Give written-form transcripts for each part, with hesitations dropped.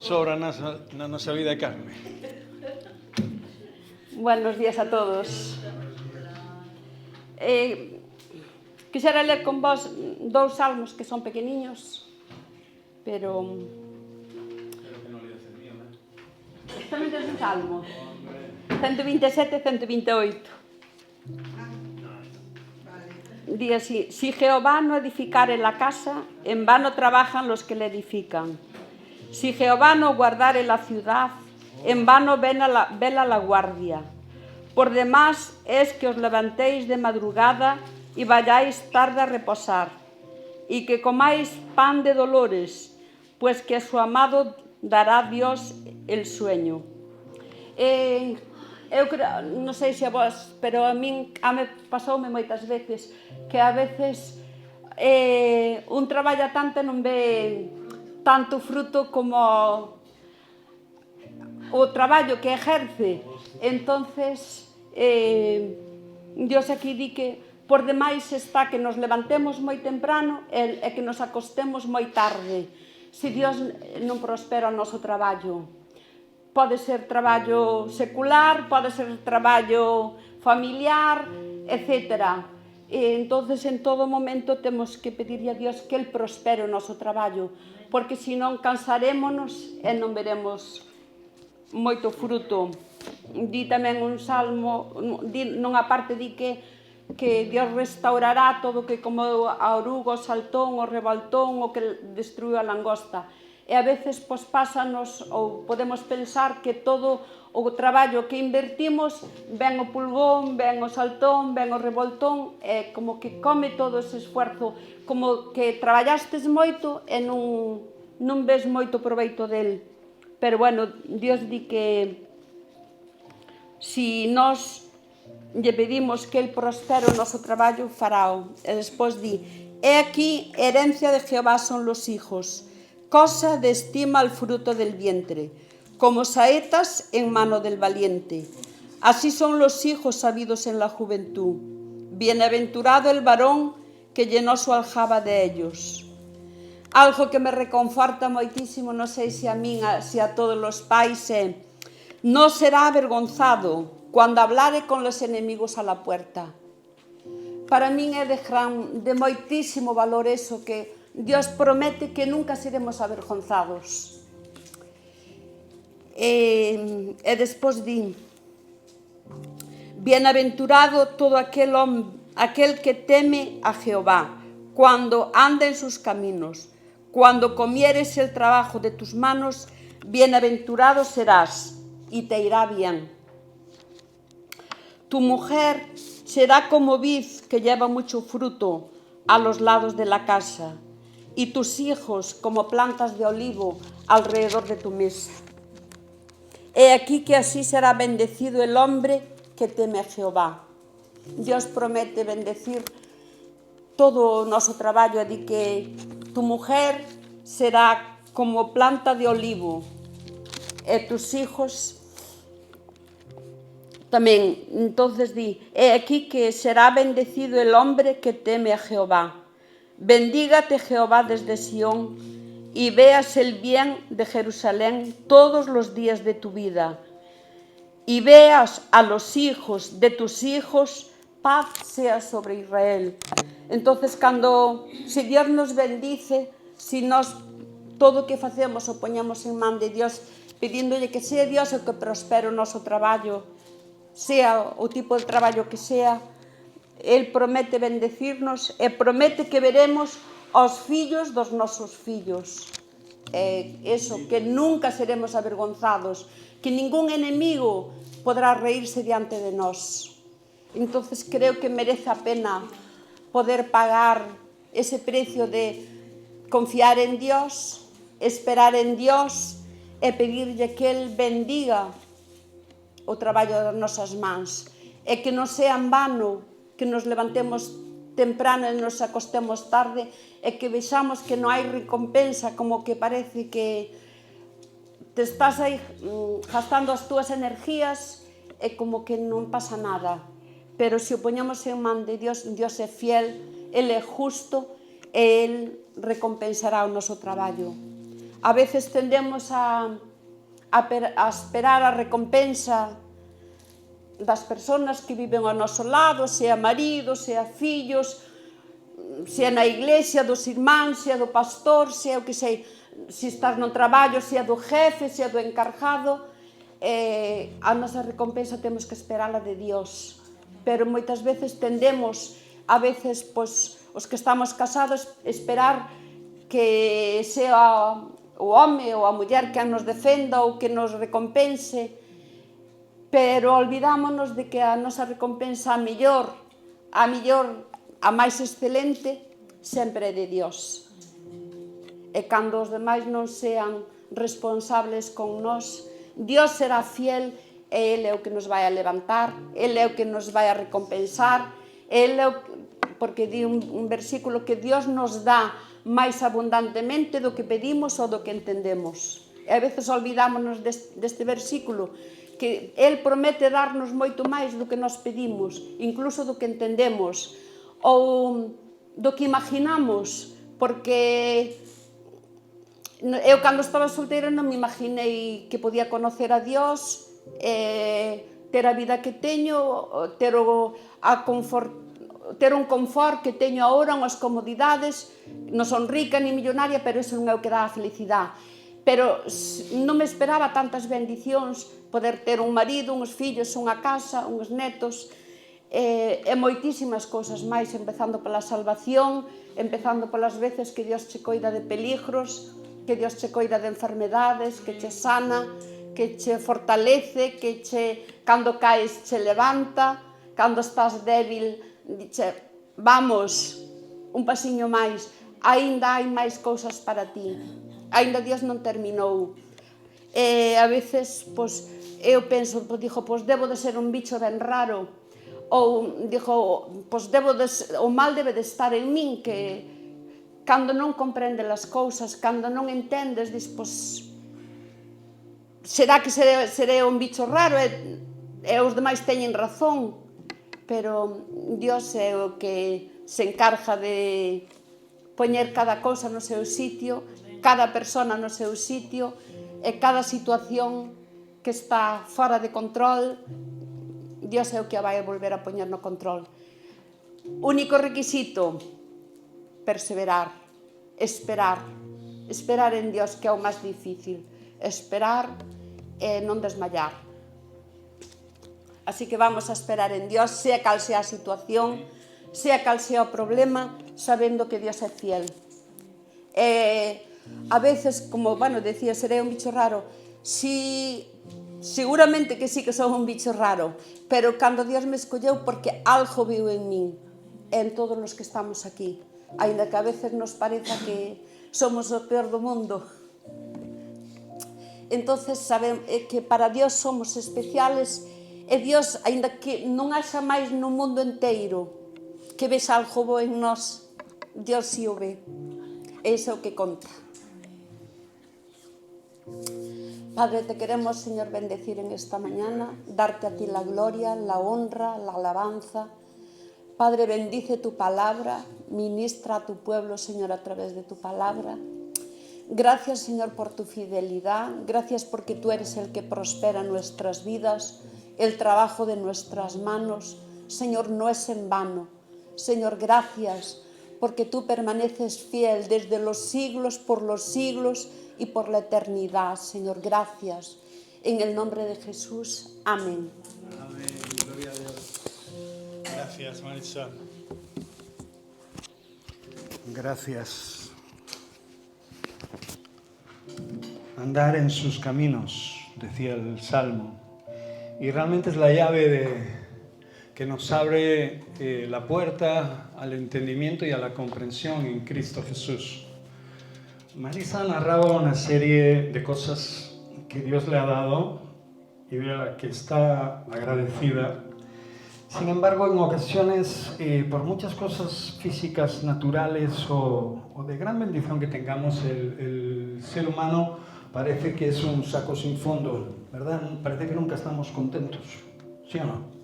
Sobra na nosa vida de carne. Buenos días a todos. Quixera ler con vos dous salmos que son pequeniños, pero Que non leas el mío, tamén é un salmo. 127 e 128. Di así: si Jehová no edificare la casa, en vano trabajan los que la edifican. Si Jehová no guardare la ciudad, en vano vela la guardia. Por demás es que os levantéis de madrugada y vayáis tarde a reposar, y que comáis pan de dolores, pues que a su amado dará Dios el sueño. Eu creo, non sei se a vos, pero a min pasoume moitas veces que a veces un traballa tanto e non ve tanto fruto como o traballo que ejerce. Entonces, Dios aquí di que por demais está que nos levantemos moi temprano e que nos acostemos moi tarde. Se Dios non prospera o noso traballo, pode ser traballo secular, pode ser traballo familiar, etc. Entonces, en todo momento temos que pedirle a Dios que El prospere o noso traballo, porque senón cansarémonos e non veremos moito fruto. Di tamén un salmo, nunha parte di que Dios restaurará todo o que como a oruga, o saltón, o rebaltón, o que destruiu a langosta. E a veces pásanos ou podemos pensar que todo o traballo que invertimos ven o pulgón, ven o saltón, ven o revoltón, e como que come todo ese esfuerzo, como que traballastes moito e non ves moito proveito del. Pero bueno, Dios di que si nós lle pedimos que El prospere o noso traballo, farao. E despois di: he aquí, herencia de Jehová son los hijos, cosa de estima el fruto del vientre, como saetas en mano del valiente. Así son los hijos sabidos en la juventud. Bienaventurado el varón que llenó su aljaba de ellos. Algo que me reconforta moitísimo, non sei se a min, se a todos os pais, no será avergonzado cuando hablare con los enemigos a la puerta. Para min é de moitísimo valor eso, que Dios promete que nunca seremos avergonzados. E despois di: bienaventurado todo aquel que teme a Jehová, cuando anda en sus caminos. Cuando comieres el trabajo de tus manos, bienaventurado serás y te irá bien. Tu mujer será como vid que lleva mucho fruto a los lados de la casa, y tus hijos como plantas de olivo alrededor de tu mesa. He aquí que así será bendecido el hombre que teme a Jehová. Dios promete bendecir todo o noso traballo, e di que tu mujer será como planta de olivo e tus hijos tamén. Entonces di: he aquí que será bendecido el hombre que teme a Jehová. Bendígate Jehová desde Sión y veas el bien de Jerusalén todos los días de tu vida, y veas a los hijos de tus hijos, paz sea sobre Israel. Entonces, si Dios nos bendice, si nos todo o que facemos o poñamos en man de Dios, pedíndolle que sea Dios o que prospere o noso traballo, sea o tipo de traballo que sea, El promete bendecirnos e promete que veremos os fillos dos nosos fillos. Eso, que nunca seremos avergonzados, que ningún enemigo podrá reírse diante de nós. Entonces creo que merece a pena poder pagar ese precio de confiar en Dios, esperar en Dios e pedirlle que El bendiga o traballo das nosas mans, e que non sea en vano que nos levantemos temprano e nos acostemos tarde, e que vexamos que non hai recompensa, como que parece que te estás aí gastando as túas energías e como que non pasa nada. Pero se o poñemos en man de Dios, Dios é fiel, El é justo e El recompensará o noso traballo. A veces tendemos a esperar a recompensa das persoas que viven ao noso lado, sea maridos, sea fillos, sea na iglesia, dos irmáns, sea do pastor, sea o que sei, se estás no traballo, sea do jefe, sea do encargado. A nosa recompensa temos que esperala de Dios, pero moitas veces tendemos, a veces, pois, os que estamos casados, esperar que sea o home ou a muller que nos defenda ou que nos recompense, pero olvidámonos de que a nosa recompensa a mellor, a máis excelente, sempre é de Dios. E cando os demais non sean responsables con nós, Dios será fiel e Ele é o que nos vai a levantar, Ele é o que nos vai a recompensar, Ele é o que, porque di un versículo que Dios nos dá máis abundantemente do que pedimos ou do que entendemos. E a veces olvidámonos deste versículo, que El promete darnos moito máis do que nos pedimos, incluso do que entendemos, ou do que imaginamos, porque eu cando estaba solteira non me imaginei que podía conocer a Dios, ter a vida que teño, ter un confort que teño agora, unhas comodidades. Non son rica ni millonaria, pero iso non é o que dá a felicidade. Pero non me esperaba tantas bendicións, poder ter un marido, uns fillos, unha casa, uns netos, e moitísimas cousas máis, empezando pola salvación, empezando polas veces que Dios che coida de peligros, que Dios che coida de enfermedades, que che sana, que che fortalece, que cando caes che levanta, cando estás débil, dice, vamos, un pasiño máis, aínda hai máis cousas para ti, aínda Dios non terminou. E a veces, pois, eu penso, pois debo de ser un bicho ben raro, ou digo, pois o mal debe de estar en min, que cando non comprendes as cousas, cando non entendes, dis, pois, será que seré un bicho raro e os demais teñen razón, pero Dios é o que se encarga de poñer cada cousa no seu sitio, cada persona no seu sitio, e cada situación que está fora de control, Dios é o que a vai volver a poñer no control. Único requisito, perseverar, esperar en Dios, que é o máis difícil, esperar e non desmayar. Así que vamos a esperar en Dios, sea cal sea a situación, sea cal sea o problema, sabendo que Dios é fiel. A veces, como, decía, seré un bicho raro, seguramente que sí que son un bicho raro, pero cando Dios me escolleu, porque algo viu en min, en todos os que estamos aquí, aínda que a veces nos pareza que somos o peor do mundo. Entonces, sabemos que para Dios somos especiales, e Dios, aínda que non haxa máis no mundo enteiro que vexa algo bo en nós, Dios si o ve. Ese é o que conta. Padre, te queremos, Señor, bendecir en esta mañana, darte a ti la gloria, la honra, la alabanza. Padre, bendice tu palabra, ministra a tu pueblo, Señor, a través de tu palabra. Gracias, Señor, por tu fidelidad. Gracias porque tú eres el que prospera nuestras vidas, el trabajo de nuestras manos. Señor, no es en vano. Señor, gracias porque tú permaneces fiel desde los siglos, por los siglos y por la eternidad. Señor, gracias. En el nombre de Jesús. Amén. Amén. Gloria a Dios. Gracias, Marisol. Gracias. Andar en sus caminos, decía el Salmo. Y realmente es la llave que nos abre la puerta al entendimiento y a la comprensión en Cristo Jesús. Marisa narraba una serie de cosas que Dios le ha dado y de la que está agradecida. Sin embargo, en ocasiones, por muchas cosas físicas, naturales o de gran bendición que tengamos, el ser humano parece que es un saco sin fondo, ¿verdad? Parece que nunca estamos contentos, ¿sí o no?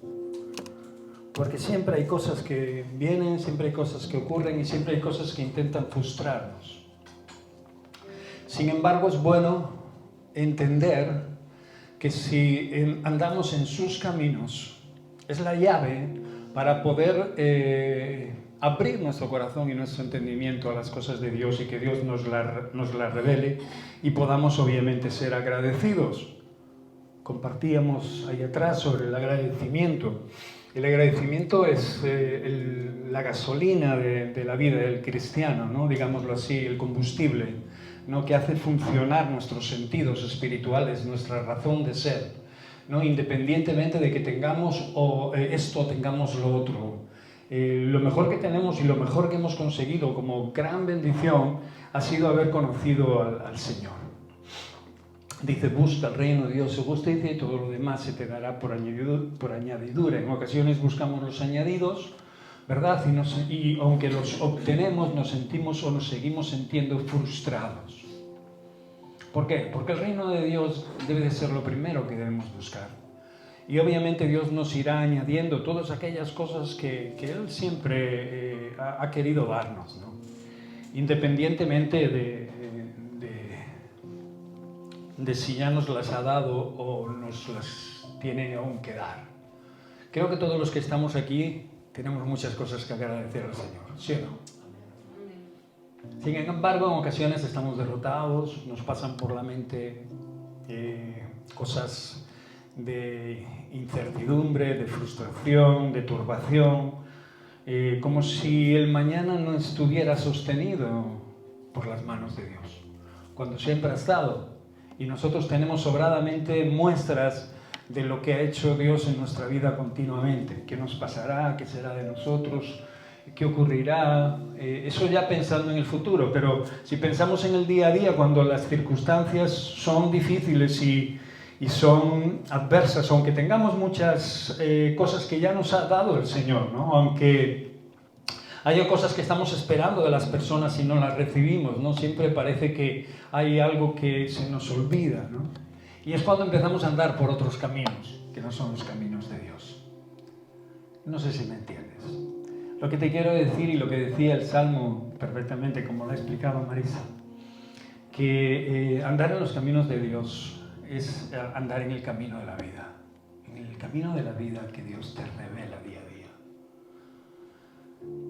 Porque siempre hay cosas que vienen, siempre hay cosas que ocurren y siempre hay cosas que intentan frustrarnos. Sin embargo, es bueno entender que si andamos en sus caminos, es la llave para poder abrir nuestro corazón y nuestro entendimiento a las cosas de Dios y que Dios nos la revele y podamos obviamente ser agradecidos. Compartíamos ahí atrás sobre el agradecimiento. El agradecimiento es la gasolina de la vida del cristiano, ¿no? Digámoslo así, el combustible, ¿no? Que hace funcionar nuestros sentidos espirituales, nuestra razón de ser, ¿no? Independientemente de que tengamos esto o tengamos lo otro. Lo mejor que tenemos y lo mejor que hemos conseguido como gran bendición ha sido haber conocido al Señor. Dice, busca el reino de Dios, su justicia y todo lo demás se te dará por añadidura. En ocasiones buscamos los añadidos, ¿verdad? Y aunque los obtenemos, nos sentimos o nos seguimos sintiendo frustrados. ¿Por qué? Porque el reino de Dios debe de ser lo primero que debemos buscar. Y obviamente Dios nos irá añadiendo todas aquellas cosas que Él siempre ha querido darnos, ¿no? Independientemente de si ya nos las ha dado o nos las tiene aún que dar. Creo que todos los que estamos aquí tenemos muchas cosas que agradecer al Señor, ¿sí o no? Sin embargo, en ocasiones estamos derrotados, nos pasan por la mente cosas de incertidumbre, de frustración, de turbación, como si el mañana no estuviera sostenido por las manos de Dios, cuando siempre ha estado. Y nosotros tenemos sobradamente muestras de lo que ha hecho Dios en nuestra vida continuamente. ¿Qué nos pasará? ¿Qué será de nosotros? ¿Qué ocurrirá? Eso ya pensando en el futuro, pero si pensamos en el día a día, cuando las circunstancias son difíciles y son adversas, aunque tengamos muchas cosas que ya nos ha dado el Señor, ¿no? Aunque hay cosas que estamos esperando de las personas y no las recibimos, ¿no? Siempre parece que hay algo que se nos olvida, ¿no? Y es cuando empezamos a andar por otros caminos, que no son los caminos de Dios. No sé si me entiendes. Lo que te quiero decir y lo que decía el Salmo perfectamente, como lo ha explicado Marisa, que andar en los caminos de Dios es andar en el camino de la vida. En el camino de la vida que Dios te revela día a día.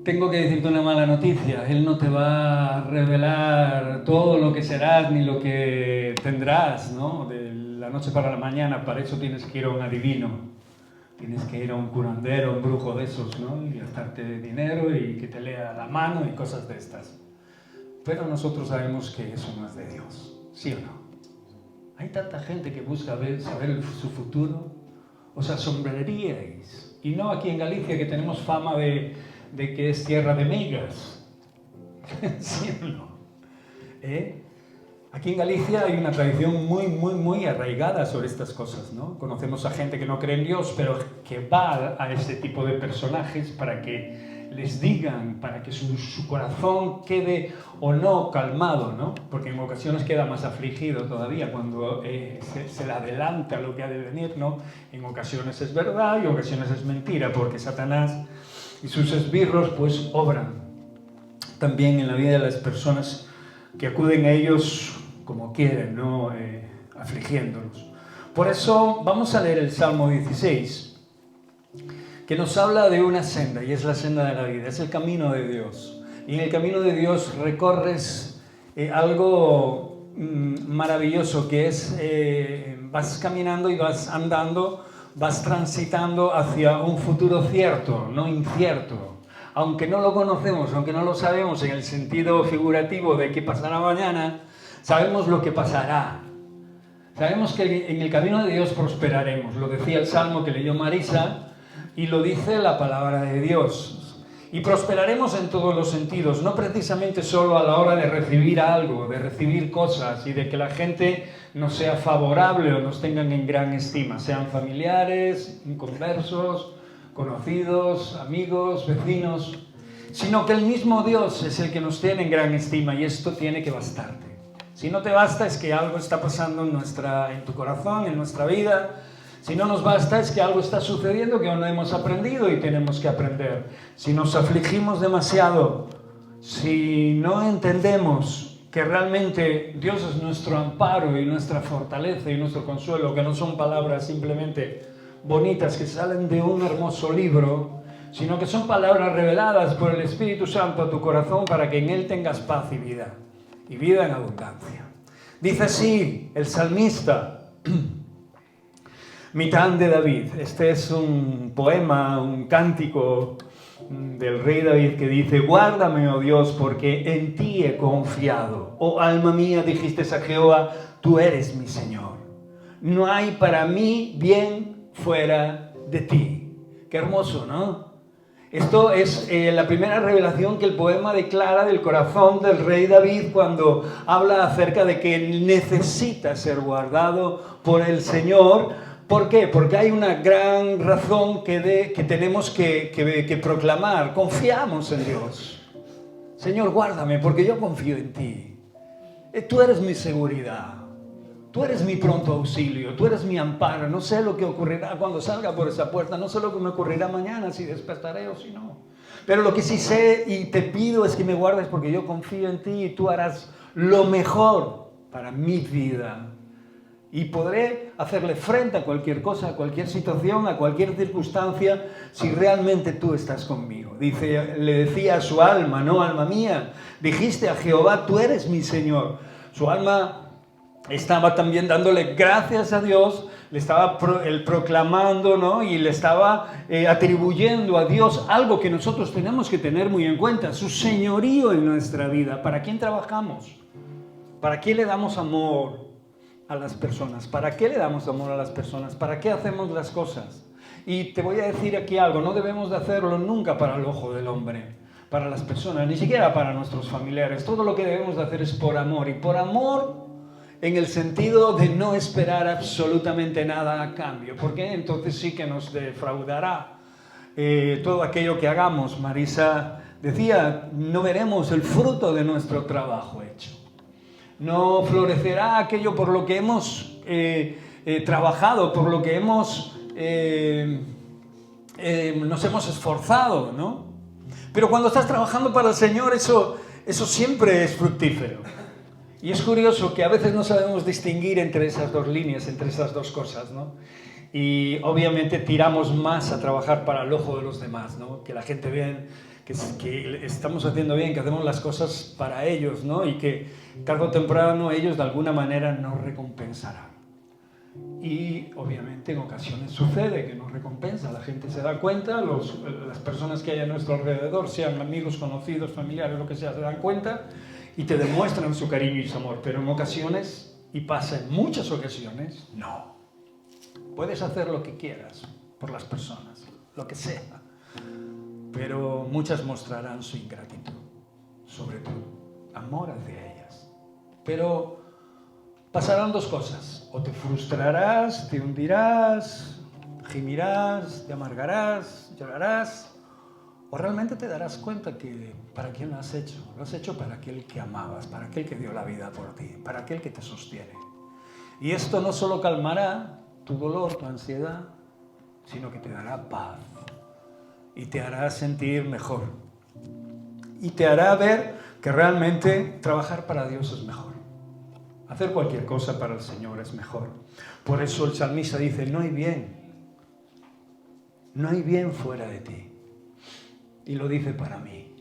Tengo que decirte una mala noticia, Él no te va a revelar todo lo que serás ni lo que tendrás, ¿no? De la noche para la mañana. Para eso tienes que ir a un adivino, tienes que ir a un curandero, un brujo de esos, ¿no? Y gastarte dinero y que te lea la mano y cosas de estas. Pero nosotros sabemos que eso no es de Dios, ¿sí o no? Hay tanta gente que busca saber su futuro, os asombraríais. Y no aquí en Galicia, que tenemos fama de que es tierra de migas. ¿Sí o no? Aquí en Galicia hay una tradición muy arraigada sobre estas cosas, ¿no? Conocemos a gente que no cree en Dios, pero que va a ese tipo de personajes para que les digan, para que su corazón quede o no calmado, ¿no? Porque en ocasiones queda más afligido todavía cuando se le adelanta lo que ha de venir, ¿no? En ocasiones es verdad y en ocasiones es mentira, porque Satanás y sus esbirros pues obran también en la vida de las personas que acuden a ellos como quieren, ¿no? Afligiéndolos. Por eso vamos a leer el Salmo 16, que nos habla de una senda, y es la senda de la vida, es el camino de Dios. Y en el camino de Dios recorres algo maravilloso, que es, vas caminando y vas andando, vas transitando hacia un futuro cierto, no incierto. Aunque no lo conocemos, aunque no lo sabemos en el sentido figurativo de qué pasará mañana, sabemos lo que pasará. Sabemos que en el camino de Dios prosperaremos. Lo decía el Salmo que leyó Marisa y lo dice la palabra de Dios. Y prosperaremos en todos los sentidos, no precisamente solo a la hora de recibir algo, de recibir cosas y de que la gente nos sea favorable o nos tengan en gran estima, sean familiares, inconversos, conocidos, amigos, vecinos, sino que el mismo Dios es el que nos tiene en gran estima y esto tiene que bastarte. Si no te basta es que algo está pasando en tu corazón, en nuestra vida. Si no nos basta es que algo está sucediendo que aún no hemos aprendido y tenemos que aprender. Si nos afligimos demasiado, si no entendemos que realmente Dios es nuestro amparo y nuestra fortaleza y nuestro consuelo, que no son palabras simplemente bonitas que salen de un hermoso libro, sino que son palabras reveladas por el Espíritu Santo a tu corazón para que en él tengas paz y vida en abundancia. Dice así el salmista, Mitán de David. Este es un poema, un cántico del rey David que dice: guárdame, oh Dios, porque en ti he confiado. Oh alma mía, dijiste a Jehová, tú eres mi Señor. No hay para mí bien fuera de ti. Qué hermoso, ¿no? Esto es la primera revelación que el poema declara del corazón del rey David cuando habla acerca de que necesita ser guardado por el Señor. ¿Por qué? Porque hay una gran razón que tenemos que proclamar. Confiamos en Dios. Señor, guárdame porque yo confío en ti. Tú eres mi seguridad. Tú eres mi pronto auxilio, tú eres mi amparo. No sé lo que ocurrirá cuando salga por esa puerta, no sé lo que me ocurrirá mañana, si despertaré o si no. Pero lo que sí sé y te pido es que me guardes porque yo confío en ti y tú harás lo mejor para mi vida. Y podré hacerle frente a cualquier cosa, a cualquier situación, a cualquier circunstancia, si realmente tú estás conmigo. Le decía a su alma, no, alma mía, dijiste a Jehová, tú eres mi Señor. Su alma estaba también dándole gracias a Dios, le estaba proclamando, ¿no? Y le estaba atribuyendo a Dios algo que nosotros tenemos que tener muy en cuenta, su señorío en nuestra vida. ¿Para quién trabajamos? ¿Para qué le damos amor a las personas? ¿Para qué le damos amor a las personas? ¿Para qué hacemos las cosas? Y te voy a decir aquí algo, no debemos de hacerlo nunca para el ojo del hombre, para las personas, ni siquiera para nuestros familiares. Todo lo que debemos de hacer es por amor, y por amor en el sentido de no esperar absolutamente nada a cambio, porque entonces sí que nos defraudará todo aquello que hagamos. Marisa decía, no veremos el fruto de nuestro trabajo hecho. No florecerá aquello por lo que hemos trabajado, por lo que nos hemos esforzado, ¿no? Pero cuando estás trabajando para el Señor, eso siempre es fructífero. Y es curioso que a veces no sabemos distinguir entre esas dos líneas, entre esas dos cosas, ¿no? Y obviamente tiramos más a trabajar para el ojo de los demás, ¿no? Que la gente vea que estamos haciendo bien, que hacemos las cosas para ellos, ¿no? Y que tarde o temprano ellos de alguna manera nos recompensarán. Y obviamente en ocasiones sucede que nos recompensa, la gente se da cuenta, las personas que hay a nuestro alrededor, sean amigos, conocidos, familiares, lo que sea, se dan cuenta y te demuestran su cariño y su amor. Pero en ocasiones, y pasa en muchas ocasiones, no. Puedes hacer lo que quieras por las personas, lo que sea, pero muchas mostrarán su ingratitud, sobre todo amor hacia ellas. Pero pasarán dos cosas: o te frustrarás, te hundirás, gemirás, te amargarás, llorarás, o realmente te darás cuenta que para quién lo has hecho. Lo has hecho para aquel que amabas, para aquel que dio la vida por ti, para aquel que te sostiene. Y esto no solo calmará tu dolor, tu ansiedad, sino que te dará paz y te hará sentir mejor y te hará ver que realmente trabajar para Dios es mejor. Hacer cualquier cosa para el Señor es mejor. Por eso el salmista dice, no hay bien fuera de ti. Y lo dice para mí.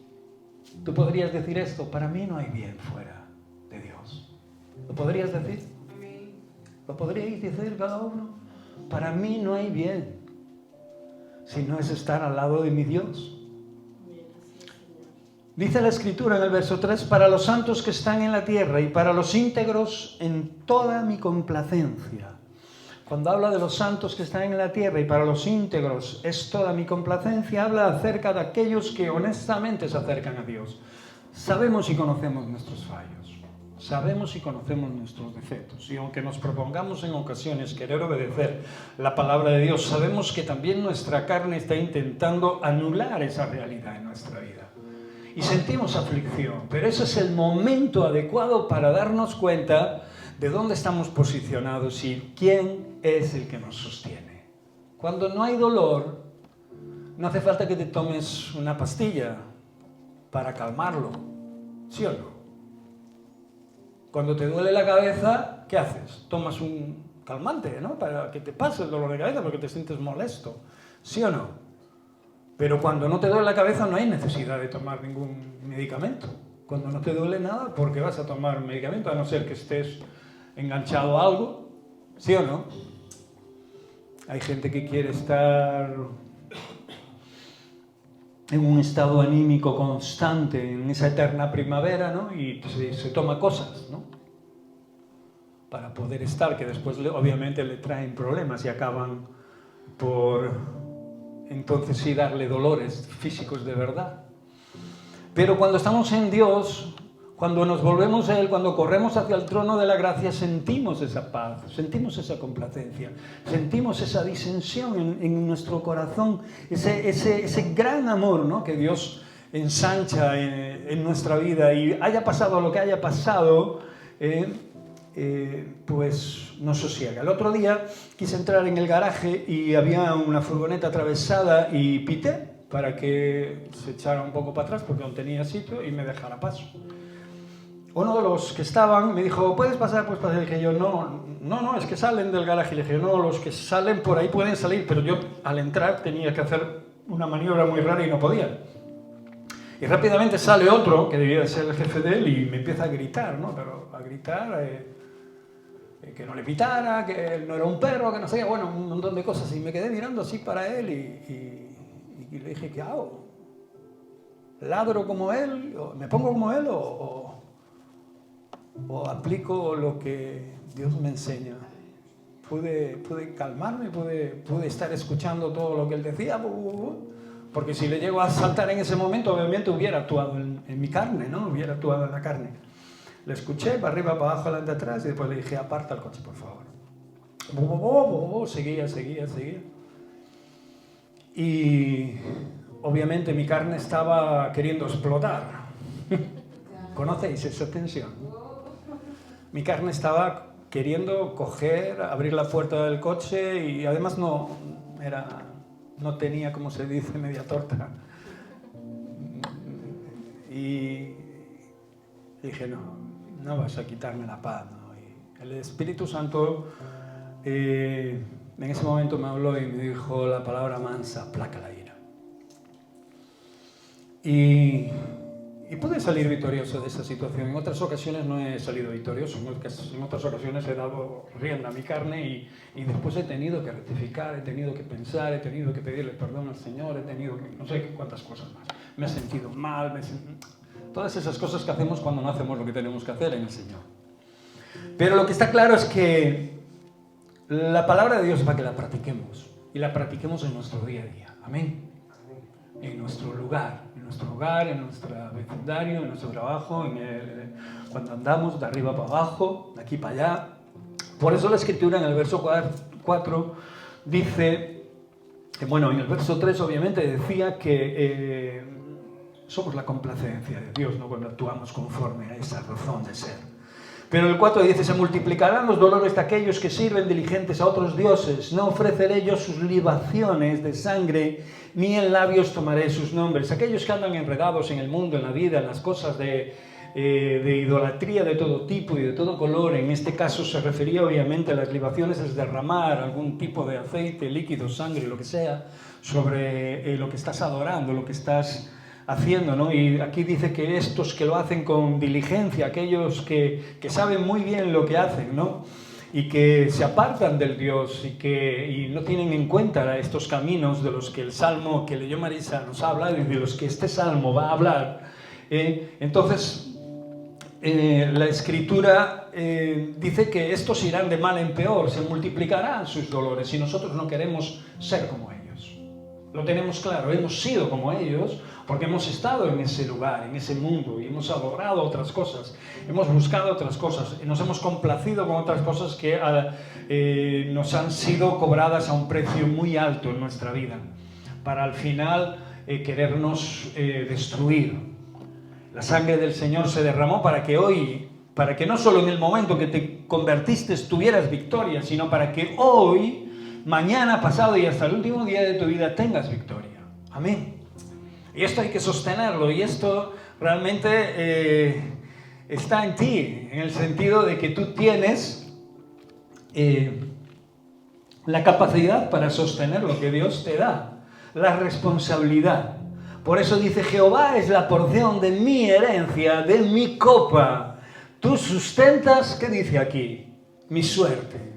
Tú podrías decir esto, para mí no hay bien fuera de Dios. ¿Lo podrías decir? ¿Lo podríais decir cada uno? Para mí no hay bien, si no es estar al lado de mi Dios. Dice la Escritura en el verso 3, para los santos que están en la tierra y para los íntegros en toda mi complacencia. Cuando habla de los santos que están en la tierra y para los íntegros es toda mi complacencia, habla acerca de aquellos que honestamente se acercan a Dios. Sabemos y conocemos nuestros fallos, sabemos y conocemos nuestros defectos, y aunque nos propongamos en ocasiones querer obedecer la palabra de Dios, sabemos que también nuestra carne está intentando anular esa realidad en nuestra vida. Y sentimos aflicción, pero ese es el momento adecuado para darnos cuenta de dónde estamos posicionados y quién es el que nos sostiene. Cuando no hay dolor, no hace falta que te tomes una pastilla para calmarlo, ¿sí o no? Cuando te duele la cabeza, ¿qué haces? Tomas un calmante, ¿no? Para que te pase el dolor de cabeza porque te sientes molesto. ¿Sí o no? Pero cuando no te duele la cabeza no hay necesidad de tomar ningún medicamento. Cuando no te duele nada, ¿por qué vas a tomar un medicamento? A no ser que estés enganchado a algo. ¿Sí o no? Hay gente que quiere estar en un estado anímico constante, en esa eterna primavera, ¿no? Y se toma cosas, ¿no? Para poder estar, que después obviamente le traen problemas y acaban por, entonces sí, darle dolores físicos de verdad. Pero cuando estamos en Dios, cuando nos volvemos a Él, cuando corremos hacia el trono de la gracia, sentimos esa paz, sentimos esa complacencia, sentimos esa disensión en nuestro corazón, ese gran amor, ¿no? Que Dios ensancha en nuestra vida. Y haya pasado lo que haya pasado, pues nos sosiega. El otro día quise entrar en el garaje y había una furgoneta atravesada y pité para que se echara un poco para atrás porque no tenía sitio y me dejara paso. Uno de los que estaban me dijo, ¿puedes pasar? Pues pasar. Y dije yo, no, es que salen del garaje. Y le dije, no, los que salen por ahí pueden salir, pero yo al entrar tenía que hacer una maniobra muy rara y no podía. Y rápidamente sale otro, que debía ser el jefe de él, y me empieza a gritar, ¿no? Pero a gritar que no le pitara, que él no era un perro, que no sé qué, bueno, un montón de cosas. Y me quedé mirando así para él y le dije, ¿qué hago? ¿Ladro como él? ¿Me pongo como él? ¿O aplico lo que Dios me enseña? Pude calmarme, pude estar escuchando todo lo que él decía, porque si le llego a saltar en ese momento, obviamente hubiera actuado en mi carne, ¿no? Hubiera actuado en la carne. Le escuché, para arriba, para abajo, adelante, atrás, y después le dije, aparta el coche, por favor. Seguía. Y obviamente mi carne estaba queriendo explotar. ¿Conocéis esa tensión? Mi carne estaba queriendo coger, abrir la puerta del coche y además no tenía, como se dice, media torta. Y dije, no vas a quitarme la paz, ¿no? Y el Espíritu Santo en ese momento me habló y me dijo la palabra mansa, aplaca la ira. Y pude salir victorioso de esa situación. En otras ocasiones no he salido victorioso, en otras ocasiones he dado rienda a mi carne y después he tenido que rectificar, he tenido que pensar, he tenido que pedirle perdón al Señor, he tenido que no sé cuántas cosas más. Me he sentido mal, todas esas cosas que hacemos cuando no hacemos lo que tenemos que hacer en el Señor. Pero lo que está claro es que la palabra de Dios es para que la practiquemos y la practiquemos en nuestro día a día. Amén. En nuestro lugar, en nuestro vecindario, en nuestro trabajo, cuando andamos de arriba para abajo, de aquí para allá. Por eso la Escritura en el verso 4 dice, bueno, en el verso 3 obviamente decía que somos la complacencia de Dios, ¿no? Cuando actuamos conforme a esa razón de ser. Pero el 4 dice, se multiplicarán los dolores de aquellos que sirven diligentes a otros dioses. No ofreceré yo sus libaciones de sangre, ni en labios tomaré sus nombres. Aquellos que andan enredados en el mundo, en la vida, en las cosas de idolatría de todo tipo y de todo color. En este caso se refería obviamente a las libaciones, es derramar algún tipo de aceite, líquido, sangre, lo que sea, sobre lo que estás adorando, lo que estás haciendo, ¿no? Y aquí dice que estos que lo hacen con diligencia, aquellos que saben muy bien lo que hacen, ¿no? Y que se apartan del Dios y no tienen en cuenta estos caminos de los que el Salmo que leyó Marisa nos habla, y de los que este Salmo va a hablar. Entonces, la Escritura dice que estos irán de mal en peor, se multiplicarán sus dolores, y nosotros no queremos ser como ellos. Lo tenemos claro, hemos sido como ellos, porque hemos estado en ese lugar, en ese mundo, y hemos adorado otras cosas, hemos buscado otras cosas, y nos hemos complacido con otras cosas que nos han sido cobradas a un precio muy alto en nuestra vida, para al final querernos destruir. La sangre del Señor se derramó para que hoy, para que no solo en el momento que te convertiste tuvieras victoria, sino para que hoy, mañana, pasado y hasta el último día de tu vida tengas victoria. Amén. Y esto hay que sostenerlo, y esto realmente está en ti, en el sentido de que tú tienes la capacidad para sostener lo que Dios te da, la responsabilidad. Por eso dice, Jehová es la porción de mi herencia, de mi copa. Tú sustentas, ¿qué dice aquí? Mi suerte.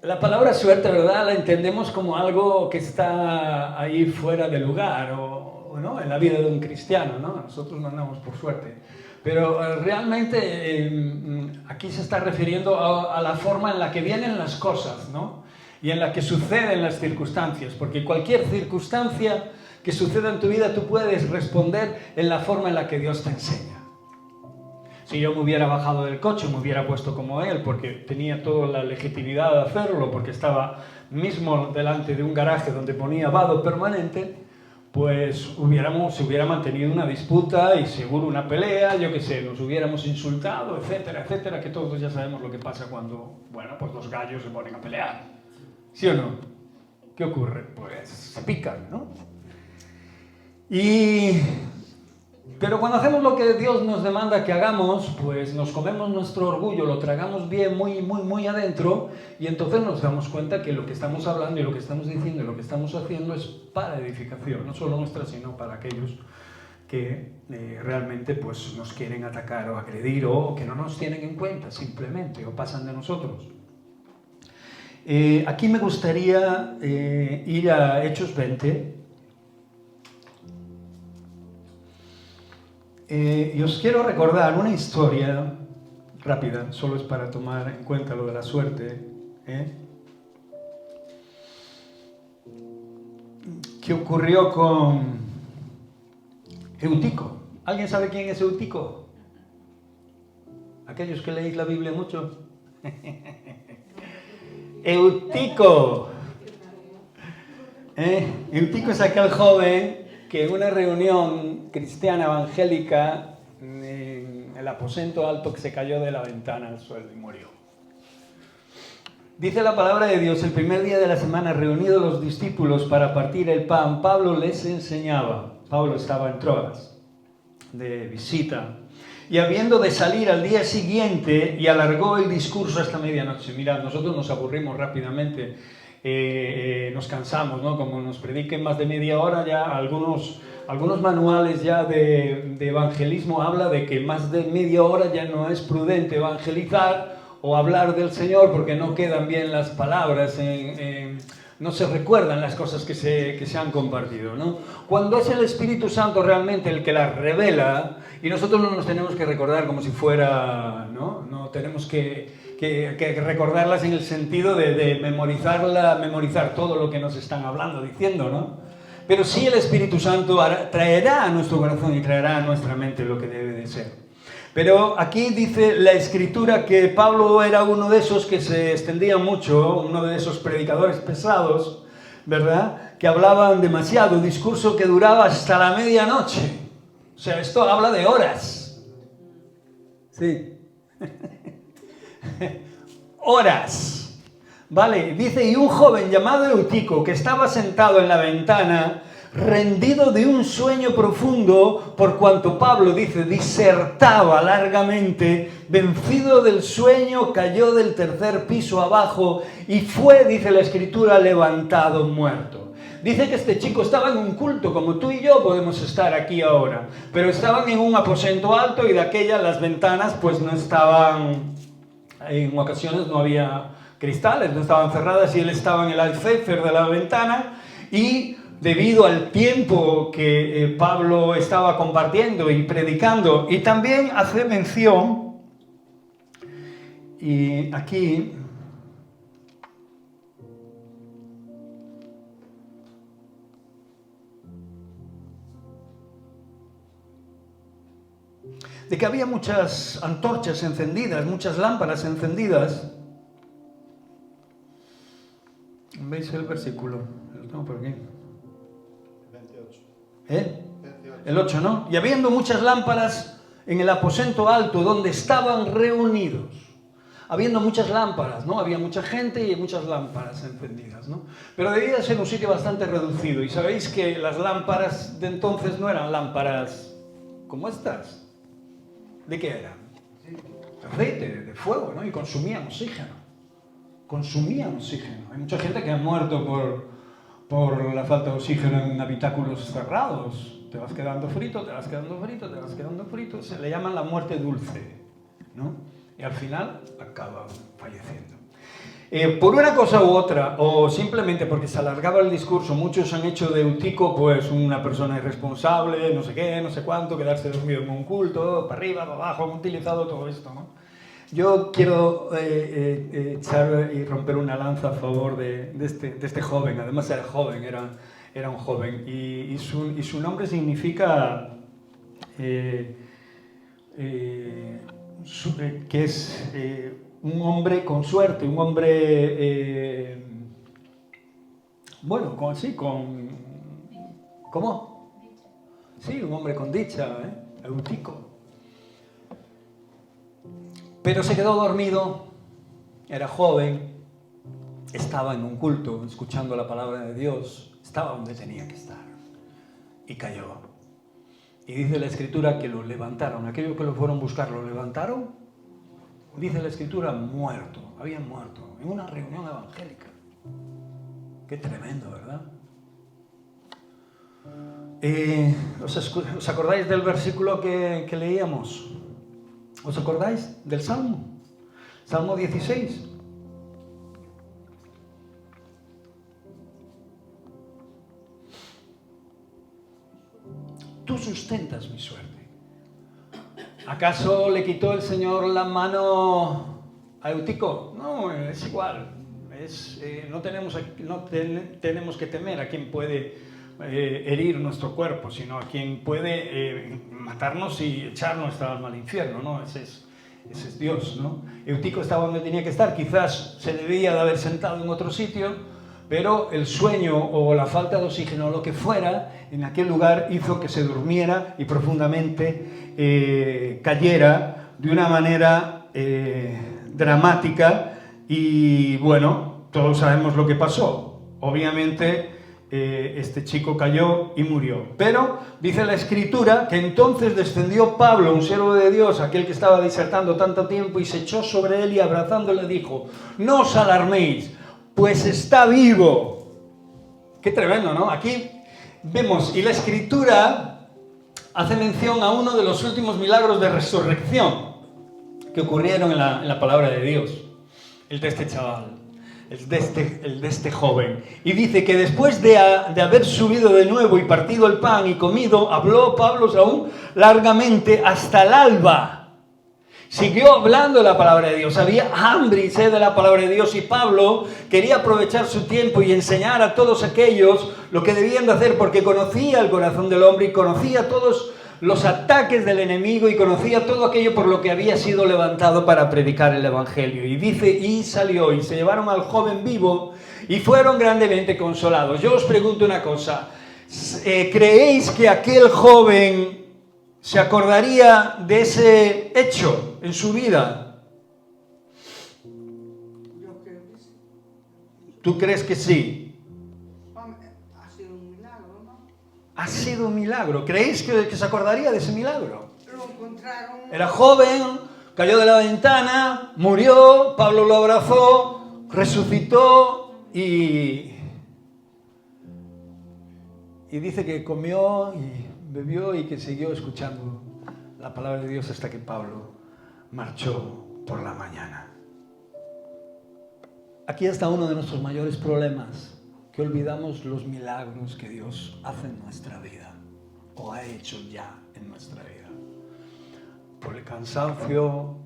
La palabra suerte, ¿verdad? La entendemos como algo que está ahí fuera de lugar o ¿no? En la vida de un cristiano, ¿no? Nosotros no andamos por suerte. Pero realmente aquí se está refiriendo a la forma en la que vienen las cosas, ¿no? Y en la que suceden las circunstancias, porque cualquier circunstancia que suceda en tu vida tú puedes responder en la forma en la que Dios te enseña. Si yo me hubiera bajado del coche, me hubiera puesto como él, porque tenía toda la legitimidad de hacerlo, porque estaba mismo delante de un garaje donde ponía vado permanente, pues se hubiera mantenido una disputa y seguro una pelea, yo qué sé, nos hubiéramos insultado, etcétera, etcétera, que todos ya sabemos lo que pasa cuando, bueno, pues los gallos se ponen a pelear. ¿Sí o no? ¿Qué ocurre? Pues se pican, ¿no? Pero cuando hacemos lo que Dios nos demanda que hagamos, pues nos comemos nuestro orgullo, lo tragamos bien, muy, muy, muy adentro, y entonces nos damos cuenta que lo que estamos hablando y lo que estamos diciendo y lo que estamos haciendo es para edificación, no solo nuestra, sino para aquellos que realmente pues, nos quieren atacar o agredir o que no nos tienen en cuenta simplemente o pasan de nosotros. Aquí me gustaría ir a Hechos 20. Y os quiero recordar una historia rápida, solo es para tomar en cuenta lo de la suerte, que ocurrió con Eutico. ¿Alguien sabe quién es Eutico? ¿Aquellos que leéis la Biblia mucho? Eutico. Eutico es aquel joven que en una reunión cristiana evangélica, en el aposento alto, que se cayó de la ventana al suelo y murió. Dice la palabra de Dios, el primer día de la semana, reunidos los discípulos para partir el pan, Pablo les enseñaba. Pablo estaba en Troas, de visita, y habiendo de salir al día siguiente, y alargó el discurso hasta medianoche. Mirad, nosotros nos aburrimos rápidamente, nos cansamos, ¿no? Como nos prediquen más de media hora, ya algunos manuales ya de evangelismo habla de que más de media hora ya no es prudente evangelizar o hablar del Señor porque no quedan bien las palabras, no se recuerdan las cosas que se han compartido, ¿no? Cuando es el Espíritu Santo realmente el que las revela, y nosotros no nos tenemos que recordar como si fuera, ¿no? No tenemos que recordarlas en el sentido de memorizar todo lo que nos están hablando, diciendo, ¿no? Pero sí el Espíritu Santo traerá a nuestro corazón y traerá a nuestra mente lo que debe de ser. Pero aquí dice la Escritura que Pablo era uno de esos que se extendía mucho, uno de esos predicadores pesados, ¿verdad? Que hablaban demasiado, discurso que duraba hasta la medianoche. O sea, esto habla de horas. Sí. Horas, ¿vale? Dice, y un joven llamado Eutico, que estaba sentado en la ventana, rendido de un sueño profundo, por cuanto Pablo, dice, disertaba largamente, vencido del sueño, cayó del tercer piso abajo y fue, dice la Escritura, levantado muerto. Dice que este chico estaba en un culto, como tú y yo podemos estar aquí ahora, pero estaban en un aposento alto y de aquellas las ventanas pues no estaban... En ocasiones no había cristales, no estaban cerradas y él estaba en el alféizar de la ventana y debido al tiempo que Pablo estaba compartiendo y predicando, y también hace mención, y aquí de que había muchas antorchas encendidas, muchas lámparas encendidas. ¿Veis el versículo? Lo tengo por aquí. 28. 28. El 8, ¿no? Y habiendo muchas lámparas en el aposento alto donde estaban reunidos. Habiendo muchas lámparas, ¿no? Había mucha gente y muchas lámparas encendidas, ¿no? Pero debía ser un sitio bastante reducido. Y sabéis que las lámparas de entonces no eran lámparas como estas. ¿De qué eran? De aceite, de fuego, ¿no? Y consumían oxígeno. Consumían oxígeno. Hay mucha gente que ha muerto por la falta de oxígeno en habitáculos cerrados. Te vas quedando frito, te vas quedando frito, te vas quedando frito. Se le llaman la muerte dulce, ¿no? Y al final acaba falleciendo. Por una cosa u otra, o simplemente porque se alargaba el discurso, muchos han hecho de Eutico pues una persona irresponsable, no sé qué, no sé cuánto, quedarse dormido en un culto, para arriba, para abajo, han utilizado todo esto, ¿no? Yo quiero echar y romper una lanza a favor de este joven. Además era joven, era un joven, y su nombre significa que es un hombre con suerte, un hombre, bueno, ¿cómo? Sí, un hombre con dicha, Eutico. Pero se quedó dormido, era joven, estaba en un culto, escuchando la palabra de Dios, estaba donde tenía que estar, y cayó. Y dice la Escritura que lo levantaron, aquellos que lo fueron a buscar, lo levantaron. Dice la Escritura, muerto, habían muerto, en una reunión evangélica. Qué tremendo, ¿verdad? ¿Os acordáis del versículo que leíamos? ¿Os acordáis del Salmo? Salmo 16. Tú sustentas mi suerte. ¿Acaso le quitó el Señor la mano a Eutico? No, es igual. No tenemos que temer a quien puede herir nuestro cuerpo, sino a quien puede matarnos y echar nuestra alma al infierno, ¿no? Ese es Dios, ¿no? Eutico estaba donde tenía que estar, quizás se debía de haber sentado en otro sitio, pero el sueño o la falta de oxígeno o lo que fuera en aquel lugar hizo que se durmiera y profundamente cayera de una manera dramática. Y bueno, todos sabemos lo que pasó. Obviamente este chico cayó y murió. Pero dice la Escritura que entonces descendió Pablo, un siervo de Dios, aquel que estaba disertando tanto tiempo, y se echó sobre él y abrazándole dijo: no os alarméis, pues está vivo. Qué tremendo, ¿no? Aquí vemos, y la Escritura hace mención a uno de los últimos milagros de resurrección que ocurrieron en la palabra de Dios, el de este chaval, el de este joven. Y dice que después de haber subido de nuevo y partido el pan y comido, habló Pablo aún largamente hasta el alba. Siguió hablando de la palabra de Dios, había hambre y sed de la palabra de Dios, y Pablo quería aprovechar su tiempo y enseñar a todos aquellos lo que debían de hacer, porque conocía el corazón del hombre y conocía todos los ataques del enemigo y conocía todo aquello por lo que había sido levantado para predicar el evangelio. Y dice, y salió y se llevaron al joven vivo y fueron grandemente consolados. Yo os pregunto una cosa, ¿creéis que aquel joven se acordaría de ese hecho en su vida? Yo creo que sí. ¿Tú crees que sí? Hombre, ha sido un milagro, ¿no? Ha sido un milagro. ¿Creéis que se acordaría de ese milagro? Lo encontraron. Era joven, cayó de la ventana, murió, Pablo lo abrazó, resucitó y dice que comió y bebió y que siguió escuchando la palabra de Dios hasta que Pablo marchó por la mañana. Aquí está uno de nuestros mayores problemas, que olvidamos los milagros que Dios hace en nuestra vida o ha hecho ya en nuestra vida. Por el cansancio,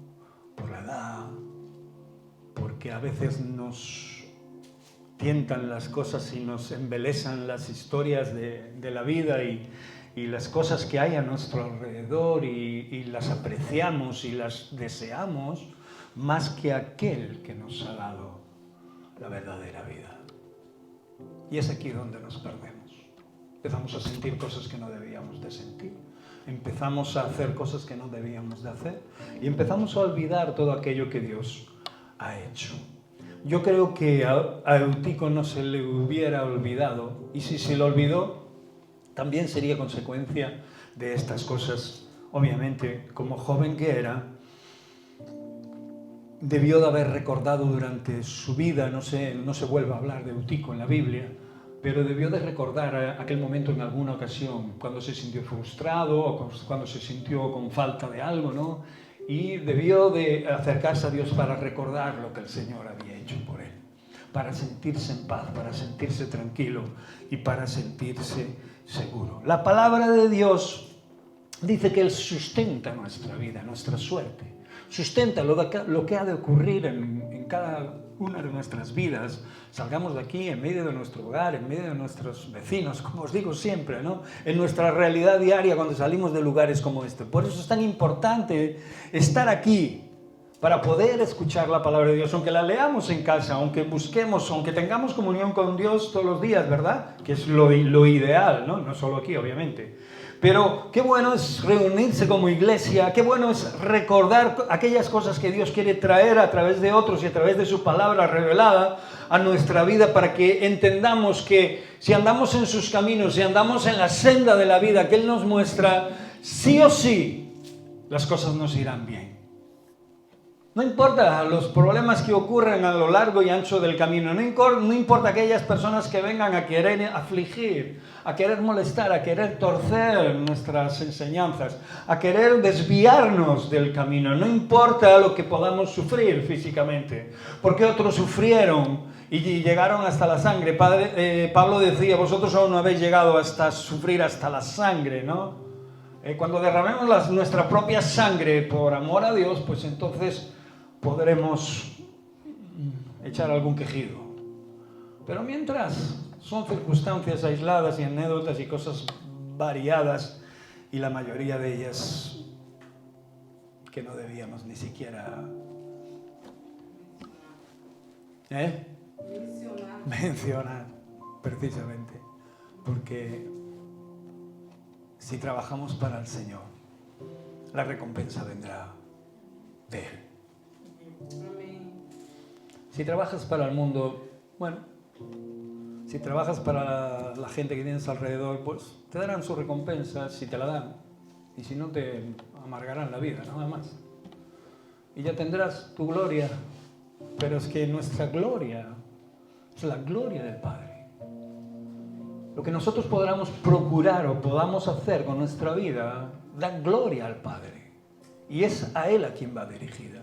por la edad, porque a veces nos tientan las cosas y nos embelesan las historias de la vida y las cosas que hay a nuestro alrededor y las apreciamos y las deseamos más que aquel que nos ha dado la verdadera vida. Y es aquí donde nos perdemos. Empezamos a sentir cosas que no debíamos de sentir. Empezamos a hacer cosas que no debíamos de hacer. Y empezamos a olvidar todo aquello que Dios ha hecho. Yo creo que a Eutico no se le hubiera olvidado. Y si se le olvidó, también sería consecuencia de estas cosas obviamente, como joven que era, debió de haber recordado durante su vida, no se vuelve a hablar de Eutico en la Biblia, pero debió de recordar aquel momento en alguna ocasión, cuando se sintió frustrado o cuando se sintió con falta de algo, ¿no? Y debió de acercarse a Dios para recordar lo que el Señor había hecho por él, para sentirse en paz, para sentirse tranquilo y para sentirse seguro. La palabra de Dios dice que Él sustenta nuestra vida, nuestra suerte. Sustenta lo que ha de ocurrir en cada una de nuestras vidas. Salgamos de aquí en medio de nuestro hogar, en medio de nuestros vecinos, como os digo siempre, ¿no? En nuestra realidad diaria cuando salimos de lugares como este. Por eso es tan importante estar aquí para poder escuchar la palabra de Dios, aunque la leamos en casa, aunque busquemos, aunque tengamos comunión con Dios todos los días, ¿verdad? Que es lo ideal, ¿no? No solo aquí, obviamente. Pero qué bueno es reunirse como iglesia, qué bueno es recordar aquellas cosas que Dios quiere traer a través de otros y a través de su palabra revelada a nuestra vida, para que entendamos que si andamos en sus caminos, si andamos en la senda de la vida que Él nos muestra, sí o sí las cosas nos irán bien. No importa los problemas que ocurran a lo largo y ancho del camino, no importa aquellas personas que vengan a querer afligir, a querer molestar, a querer torcer nuestras enseñanzas, a querer desviarnos del camino, no importa lo que podamos sufrir físicamente, porque otros sufrieron y llegaron hasta la sangre. Pablo decía, vosotros aún no habéis llegado hasta sufrir hasta la sangre, ¿no? Cuando derramemos nuestra propia sangre por amor a Dios, pues entonces podremos echar algún quejido. Pero mientras son circunstancias aisladas y anécdotas y cosas variadas, y la mayoría de ellas que no debíamos ni siquiera mencionar, precisamente, porque si trabajamos para el Señor, la recompensa vendrá de Él. Si trabajas para el mundo, bueno, si trabajas para la gente que tienes alrededor, pues te darán su recompensa si te la dan, y si no te amargarán la vida, nada más. Y ya tendrás tu gloria, pero es que nuestra gloria es la gloria del Padre. Lo que nosotros podamos procurar o podamos hacer con nuestra vida da gloria al Padre, y es a Él a quien va dirigida.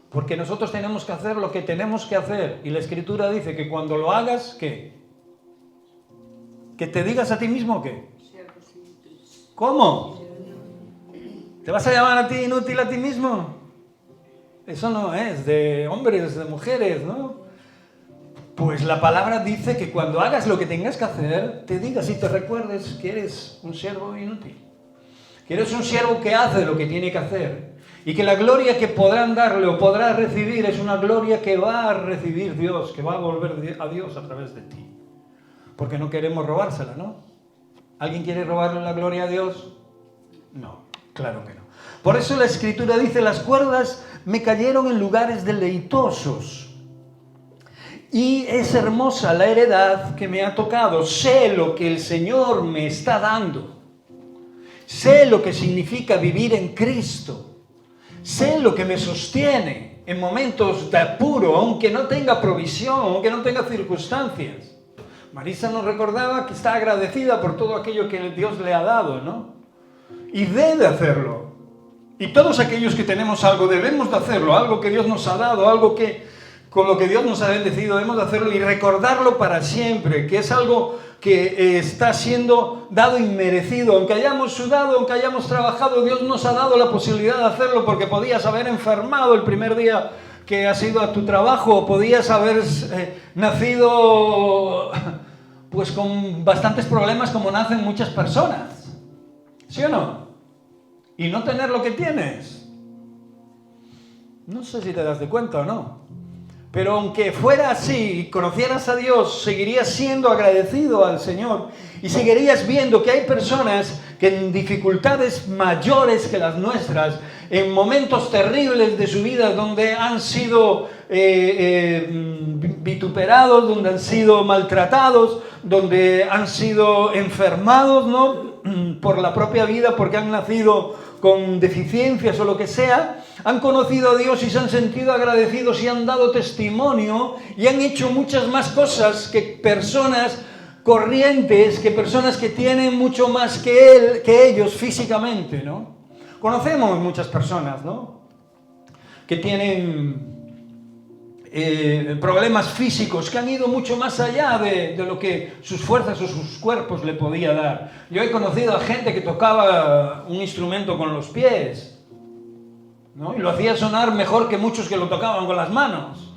Porque nosotros tenemos que hacer lo que tenemos que hacer, y la Escritura dice que cuando lo hagas, ¿qué? ¿Que te digas a ti mismo qué? ¿Cómo? ¿Te vas a llamar a ti inútil a ti mismo? Eso no es de hombres, de mujeres, ¿no? Pues la palabra dice que cuando hagas lo que tengas que hacer, te digas y te recuerdes que eres un siervo inútil, que eres un siervo que hace lo que tiene que hacer, y que la gloria que podrán darle o podrás recibir es una gloria que va a recibir Dios, que va a volver a Dios a través de ti. Porque no queremos robársela, ¿no? ¿Alguien quiere robarle la gloria a Dios? No, claro que no. Por eso la Escritura dice, las cuerdas me cayeron en lugares deleitosos, y es hermosa la heredad que me ha tocado. Sé lo que el Señor me está dando. Sé lo que significa vivir en Cristo. Sé lo que me sostiene en momentos de apuro, aunque no tenga provisión, aunque no tenga circunstancias. Marisa nos recordaba que está agradecida por todo aquello que Dios le ha dado, ¿no? Y debe hacerlo. Y todos aquellos que tenemos algo debemos de hacerlo, algo que Dios nos ha dado, algo que con lo que Dios nos ha bendecido, debemos de hacerlo y recordarlo para siempre, que es algo que está siendo dado inmerecido. Aunque hayamos sudado, aunque hayamos trabajado, Dios nos ha dado la posibilidad de hacerlo, porque podías haber enfermado el primer día que has ido a tu trabajo, o podías haber nacido pues con bastantes problemas como nacen muchas personas, ¿sí o no? Y no tener lo que tienes. No sé si te das de cuenta o no. Pero aunque fuera así y conocieras a Dios, seguirías siendo agradecido al Señor, y seguirías viendo que hay personas que en dificultades mayores que las nuestras, en momentos terribles de su vida, donde han sido vituperados, donde han sido maltratados, donde han sido enfermados, ¿no?, por la propia vida, porque han nacido con deficiencias o lo que sea, han conocido a Dios y se han sentido agradecidos y han dado testimonio y han hecho muchas más cosas que personas corrientes, que personas que tienen mucho más que ellos físicamente, ¿no? Conocemos muchas personas, ¿no?, que tienen problemas físicos que han ido mucho más allá de lo que sus fuerzas o sus cuerpos le podía dar. Yo he conocido a gente que tocaba un instrumento con los pies, ¿no?, y lo hacía sonar mejor que muchos que lo tocaban con las manos.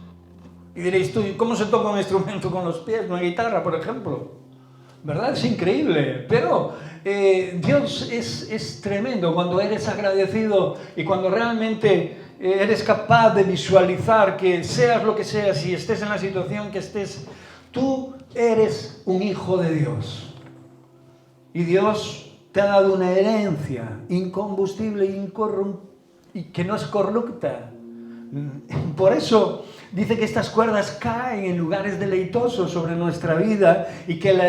Y diréis tú, ¿cómo se toca un instrumento con los pies? Una guitarra, por ejemplo. ¿Verdad? Es increíble. Pero Dios es tremendo cuando eres agradecido y cuando realmente eres capaz de visualizar que seas lo que seas y estés en la situación que estés, tú eres un hijo de Dios. Y Dios te ha dado una herencia incombustible y que no es corrupta. Por eso dice que estas cuerdas caen en lugares deleitosos sobre nuestra vida y que la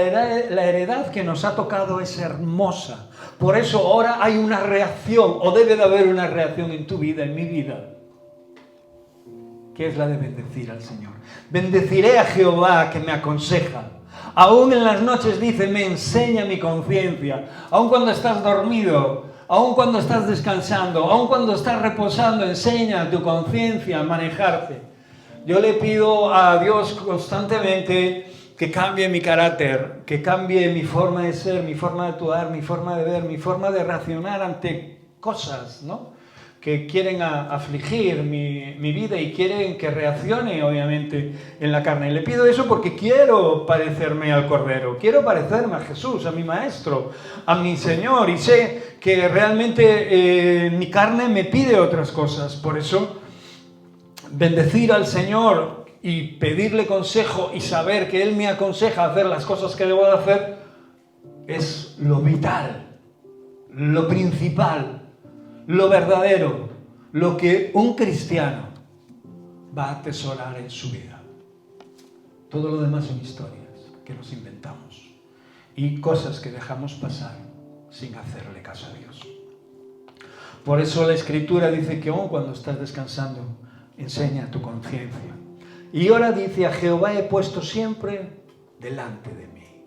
heredad que nos ha tocado es hermosa. Por eso ahora hay una reacción, o debe de haber una reacción en tu vida, en mi vida, que es la de bendecir al Señor. Bendeciré a Jehová que me aconseja. Aún en las noches, dice, me enseña mi conciencia. Aún cuando estás dormido, aún cuando estás descansando, aún cuando estás reposando, enseña a tu conciencia a manejarte. Yo le pido a Dios constantemente que cambie mi carácter, que cambie mi forma de ser, mi forma de actuar, mi forma de ver, mi forma de reaccionar ante cosas, ¿no?, que quieren afligir mi vida y quieren que reaccione, obviamente, en la carne. Y le pido eso porque quiero parecerme al Cordero, quiero parecerme a Jesús, a mi Maestro, a mi Señor, y sé que realmente mi carne me pide otras cosas. Por eso, bendecir al Señor y pedirle consejo y saber que Él me aconseja hacer las cosas que debo de hacer es lo vital, lo principal, lo verdadero, lo que un cristiano va a atesorar en su vida. Todo lo demás son historias que nos inventamos y cosas que dejamos pasar sin hacerle caso a Dios. Por eso la Escritura dice que aun cuando estás descansando, enseña tu conciencia. Y ahora dice, a Jehová he puesto siempre delante de mí.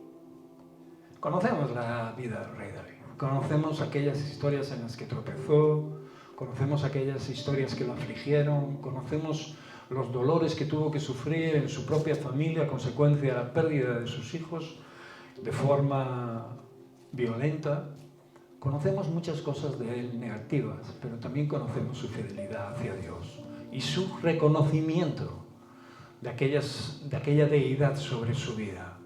Conocemos la vida del rey David. Conocemos aquellas historias en las que tropezó, conocemos aquellas historias que lo afligieron, conocemos los dolores que tuvo que sufrir en su propia familia a consecuencia de la pérdida de sus hijos de forma violenta. Conocemos muchas cosas de él negativas, pero también conocemos su fidelidad hacia Dios y su reconocimiento de aquella deidad sobre su vida.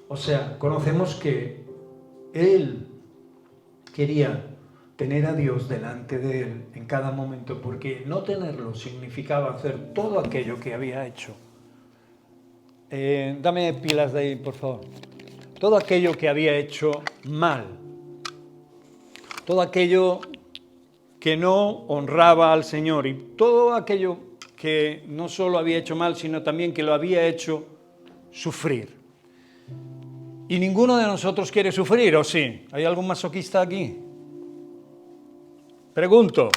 O sea, conocemos que él quería tener a Dios delante de él en cada momento, porque no tenerlo significaba hacer todo aquello que había hecho. Dame pilas de ahí, por favor. Todo aquello que había hecho mal. Todo aquello que no honraba al Señor y todo aquello que no solo había hecho mal, sino también que lo había hecho sufrir. Y ninguno de nosotros quiere sufrir, ¿o sí? ¿Hay algún masoquista aquí? Pregunto.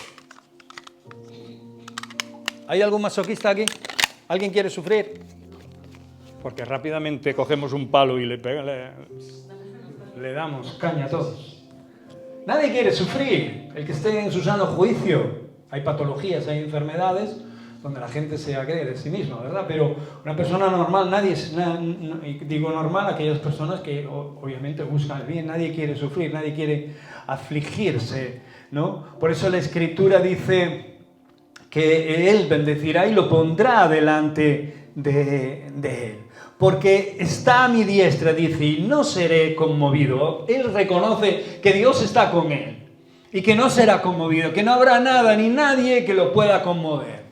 ¿Hay algún masoquista aquí? ¿Alguien quiere sufrir? Porque rápidamente cogemos un palo y le damos caña a todos. Nadie quiere sufrir. El que esté en su sano juicio. Hay patologías, hay enfermedades donde la gente se agrede a sí misma, ¿verdad? Pero una persona normal, digo normal, aquellas personas que obviamente buscan el bien, nadie quiere sufrir, nadie quiere afligirse, ¿no? Por eso la Escritura dice que Él bendecirá y lo pondrá delante de Él. Porque está a mi diestra, dice, y no seré conmovido. Él reconoce que Dios está con él y que no será conmovido, que no habrá nada ni nadie que lo pueda conmover.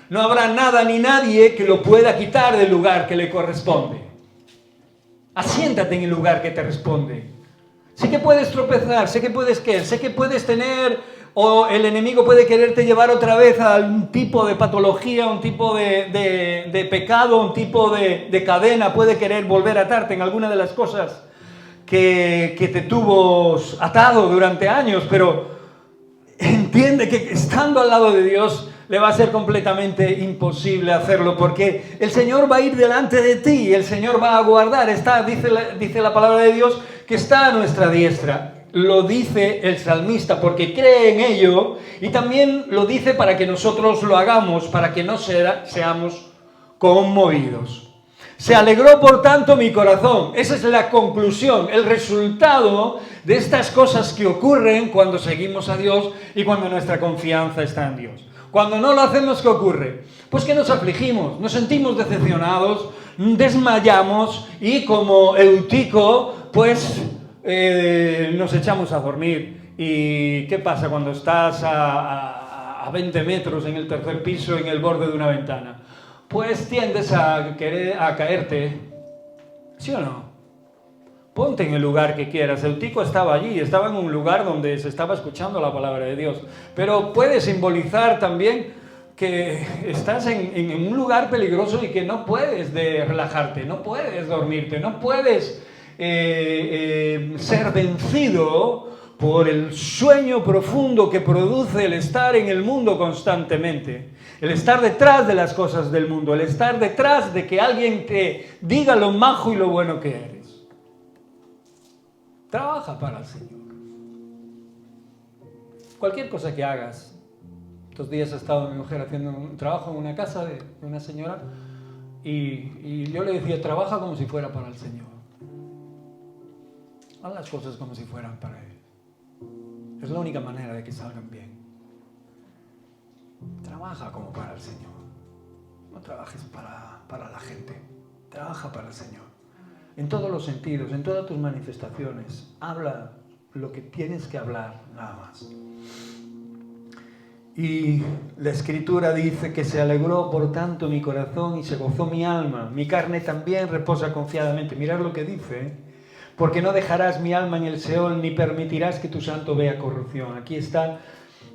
No habrá nada ni nadie que lo pueda quitar del lugar que le corresponde. Asiéntate en el lugar que te responde. Sé que puedes tropezar, sé que puedes caer, sé que puedes tener, o el enemigo puede quererte llevar otra vez a un tipo de patología, un tipo de pecado, un tipo de cadena, puede querer volver a atarte en alguna de las cosas que te tuvo atado durante años, pero entiende que estando al lado de Dios le va a ser completamente imposible hacerlo, porque el Señor va a ir delante de ti, el Señor va a guardar, dice la palabra de Dios que está a nuestra diestra. Lo dice el salmista porque cree en ello, y también lo dice para que nosotros lo hagamos, para que no seamos conmovidos. Se alegró por tanto mi corazón. Esa es la conclusión, el resultado de estas cosas que ocurren cuando seguimos a Dios y cuando nuestra confianza está en Dios. Cuando no lo hacemos, ¿qué ocurre? Pues que nos afligimos, nos sentimos decepcionados, desmayamos y como Eutico, pues nos echamos a dormir. ¿Y qué pasa cuando estás a 20 metros en el tercer piso, en el borde de una ventana? Pues tiendes a caerte, ¿sí o no? Ponte en el lugar que quieras. Eutico estaba allí, estaba en un lugar donde se estaba escuchando la palabra de Dios. Pero puede simbolizar también que estás en un lugar peligroso y que no puedes relajarte, no puedes dormirte, no puedes ser vencido por el sueño profundo que produce el estar en el mundo constantemente, el estar detrás de las cosas del mundo, el estar detrás de que alguien te diga lo majo y lo bueno que eres. Trabaja para el Señor. Cualquier cosa que hagas. Estos días ha estado mi mujer haciendo un trabajo en una casa de una señora y yo le decía, trabaja como si fuera para el Señor. Haz las cosas como si fueran para Él. Es la única manera de que salgan bien. Trabaja como para el Señor. No trabajes para la gente. Trabaja para el Señor. En todos los sentidos, en todas tus manifestaciones. Habla lo que tienes que hablar, nada más. Y la Escritura dice que se alegró por tanto mi corazón y se gozó mi alma. Mi carne también reposa confiadamente. Mirad lo que dice, porque no dejarás mi alma en el Seol, ni permitirás que tu santo vea corrupción. Aquí está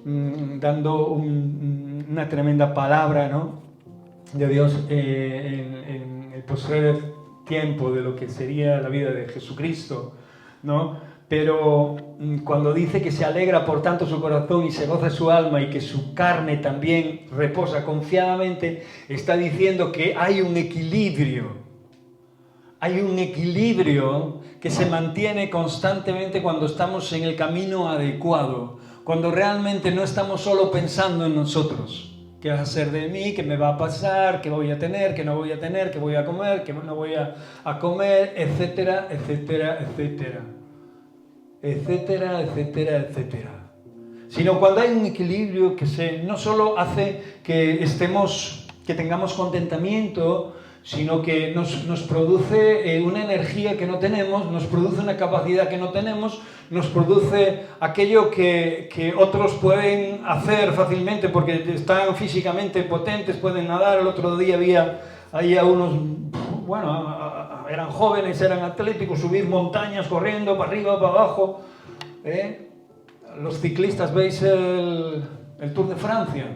dando una tremenda palabra, ¿no?, de Dios en el postrer tiempo de lo que sería la vida de Jesucristo, ¿no? Pero cuando dice que se alegra por tanto su corazón y se goza su alma y que su carne también reposa confiadamente, está diciendo que hay un equilibrio. Hay un equilibrio que se mantiene constantemente cuando estamos en el camino adecuado, cuando realmente no estamos solo pensando en nosotros. ¿Qué va a ser de mí? ¿Qué me va a pasar? ¿Qué voy a tener? ¿Qué no voy a tener? ¿Qué voy a comer? ¿Qué no voy a comer? Etcétera, etcétera, etcétera. Etcétera, etcétera, etcétera. Sino cuando hay un equilibrio que no solo hace que tengamos contentamiento, sino que nos produce una energía que no tenemos, nos produce una capacidad que no tenemos, nos produce aquello que otros pueden hacer fácilmente porque están físicamente potentes, pueden nadar. El otro día había unos, bueno, eran jóvenes, eran atléticos, subir montañas corriendo para arriba, para abajo. Los ciclistas, ¿veis el Tour de Francia?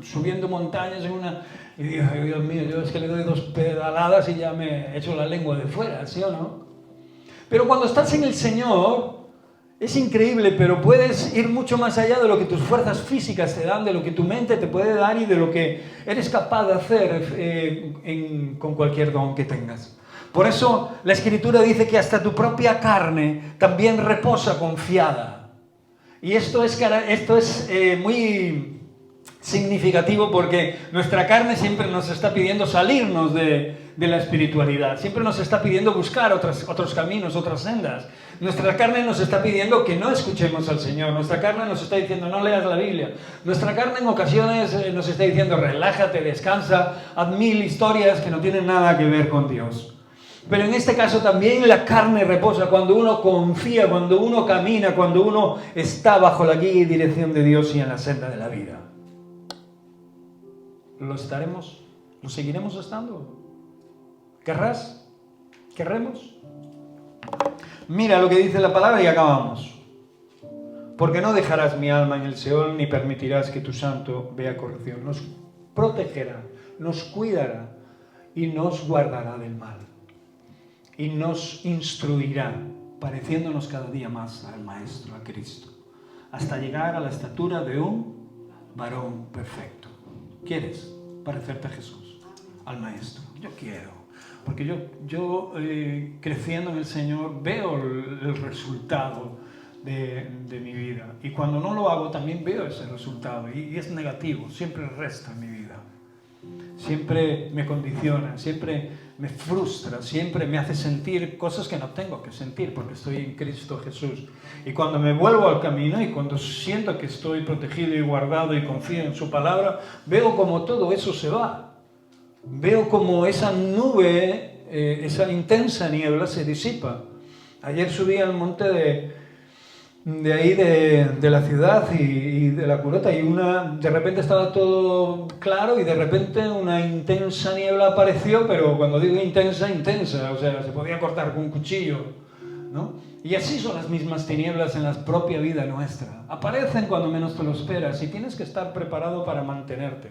Subiendo montañas en una... Y digo, Dios mío, yo es que le doy 2 pedaladas y ya me echo la lengua de fuera, ¿sí o no? Pero cuando estás en el Señor, es increíble, pero puedes ir mucho más allá de lo que tus fuerzas físicas te dan, de lo que tu mente te puede dar y de lo que eres capaz de hacer con cualquier don que tengas. Por eso la Escritura dice que hasta tu propia carne también reposa confiada. Y esto es muy significativo porque nuestra carne siempre nos está pidiendo salirnos de la espiritualidad, siempre nos está pidiendo buscar otros caminos, otras sendas. Nuestra carne nos está pidiendo que no escuchemos al Señor, nuestra carne nos está diciendo no leas la Biblia, nuestra carne en ocasiones nos está diciendo relájate, descansa, haz 1000 historias que no tienen nada que ver con Dios. Pero en este caso también la carne reposa cuando uno confía, cuando uno camina, cuando uno está bajo la guía y dirección de Dios y en la senda de la vida. ¿Lo estaremos? ¿Lo seguiremos estando? ¿Querremos? Mira lo que dice la palabra y acabamos. Porque no dejarás mi alma en el Seol ni permitirás que tu santo vea corrupción. Nos protegerá, nos cuidará y nos guardará del mal. Y nos instruirá, pareciéndonos cada día más al Maestro, a Cristo. hasta llegar a la estatura de un varón perfecto. ¿Quieres parecerte a Jesús, al Maestro? Yo quiero, porque yo creciendo en el Señor veo el resultado de mi vida, y cuando no lo hago también veo ese resultado, y es negativo, siempre resta en mi vida, siempre me condiciona, siempre me frustra, siempre me hace sentir cosas que no tengo que sentir porque estoy en Cristo Jesús. Y cuando me vuelvo al camino y cuando siento que estoy protegido y guardado y confío en su palabra, veo como todo eso se va, veo como esa nube, esa intensa niebla se disipa. Ayer subí al monte de ahí de la ciudad y de la Curota, y de repente estaba todo claro y de repente una intensa niebla apareció, pero cuando digo intensa, o sea, se podía cortar con un cuchillo, ¿no? Y así son las mismas tinieblas en la propia vida nuestra. Aparecen cuando menos te lo esperas y tienes que estar preparado para mantenerte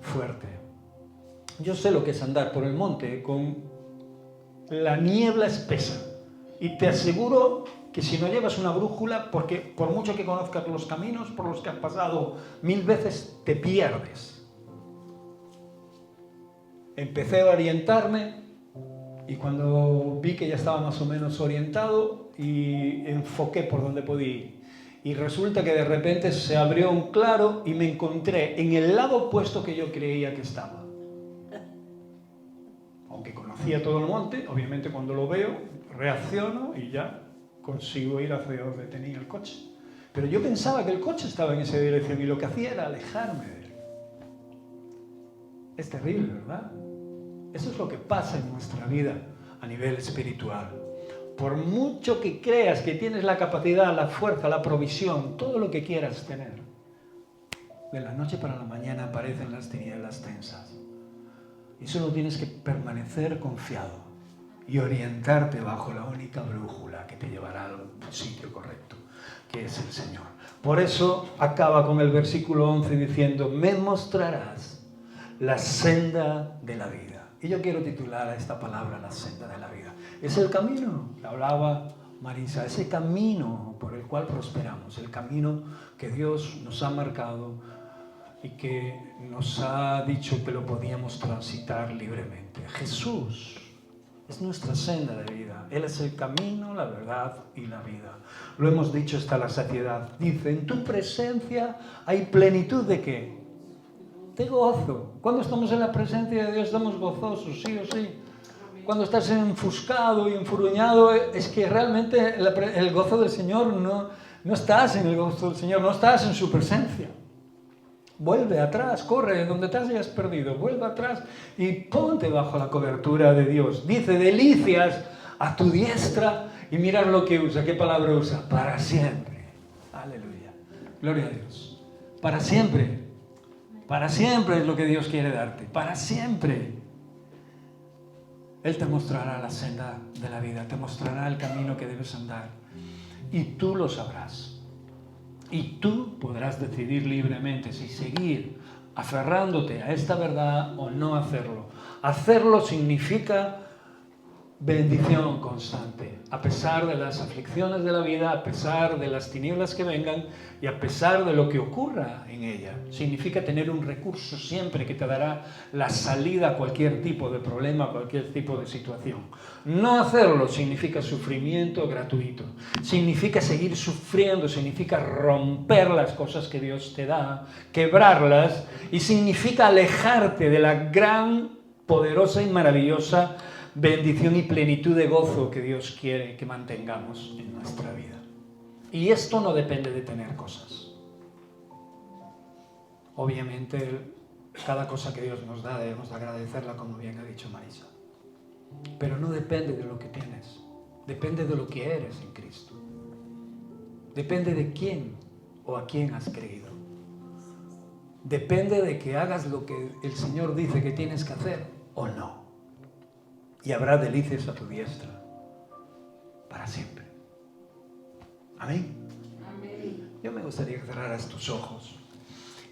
fuerte. Yo sé lo que es andar por el monte con la niebla espesa, y te aseguro que si no llevas una brújula, porque por mucho que conozcas los caminos por los que has pasado 1000 veces, te pierdes. Empecé a orientarme y cuando vi que ya estaba más o menos orientado, y enfoqué por donde podía ir. Y resulta que de repente se abrió un claro y me encontré en el lado opuesto que yo creía que estaba. Aunque conocía todo el monte, obviamente cuando lo veo, reacciono y ya consigo ir hacia donde tenía el coche. Pero yo pensaba que el coche estaba en esa dirección y lo que hacía era alejarme de él. Es terrible, ¿verdad? Eso es lo que pasa en nuestra vida a nivel espiritual. Por mucho que creas que tienes la capacidad, la fuerza, la provisión, todo lo que quieras tener, de la noche para la mañana aparecen las tinieblas tensas. Y solo tienes que permanecer confiado y orientarte bajo la única brújula que te llevará al sitio correcto, que es el Señor. Por eso acaba con el versículo 11 diciendo: me mostrarás la senda de la vida. Y yo quiero titular a esta palabra la senda de la vida. Es el camino, que hablaba Marisa, ese camino por el cual prosperamos, el camino que Dios nos ha marcado y que nos ha dicho que lo podíamos transitar libremente. Jesús es nuestra senda de vida. Él es el camino, la verdad y la vida. Lo hemos dicho hasta la saciedad. Dice: en tu presencia hay plenitud ¿de qué? De gozo. Cuando estamos en la presencia de Dios estamos gozosos, sí o sí. Cuando estás enfuscado y enfurruñado, es que realmente el gozo del Señor no estás en el gozo del Señor, no estás en su presencia. Vuelve atrás, corre donde te hayas perdido, vuelve atrás y ponte bajo la cobertura de Dios. Dice: delicias a tu diestra, y mirad lo que usa. ¿Qué palabra usa? Para siempre. Aleluya. Gloria a Dios. Para siempre. Para siempre es lo que Dios quiere darte. Para siempre. Él te mostrará la senda de la vida, te mostrará el camino que debes andar. Y tú lo sabrás. Y tú podrás decidir libremente si seguir aferrándote a esta verdad o no hacerlo. Hacerlo significa bendición constante, a pesar de las aflicciones de la vida, a pesar de las tinieblas que vengan y a pesar de lo que ocurra en ella. Significa tener un recurso siempre que te dará la salida a cualquier tipo de problema, a cualquier tipo de situación. No hacerlo significa sufrimiento gratuito, significa seguir sufriendo, significa romper las cosas que Dios te da, quebrarlas, y significa alejarte de la gran, poderosa y maravillosa bendición y plenitud de gozo que Dios quiere que mantengamos en nuestra vida. Y esto no depende de tener cosas. Obviamente, cada cosa que Dios nos da debemos agradecerla, como bien ha dicho Marisa. Pero no depende de lo que tienes, depende de lo que eres en Cristo. Depende de quién o a quién has creído. Depende de que hagas lo que el Señor dice que tienes que hacer o no. Y habrá delicias a tu diestra para siempre. Amén. Amén. Yo me gustaría que cerraras tus ojos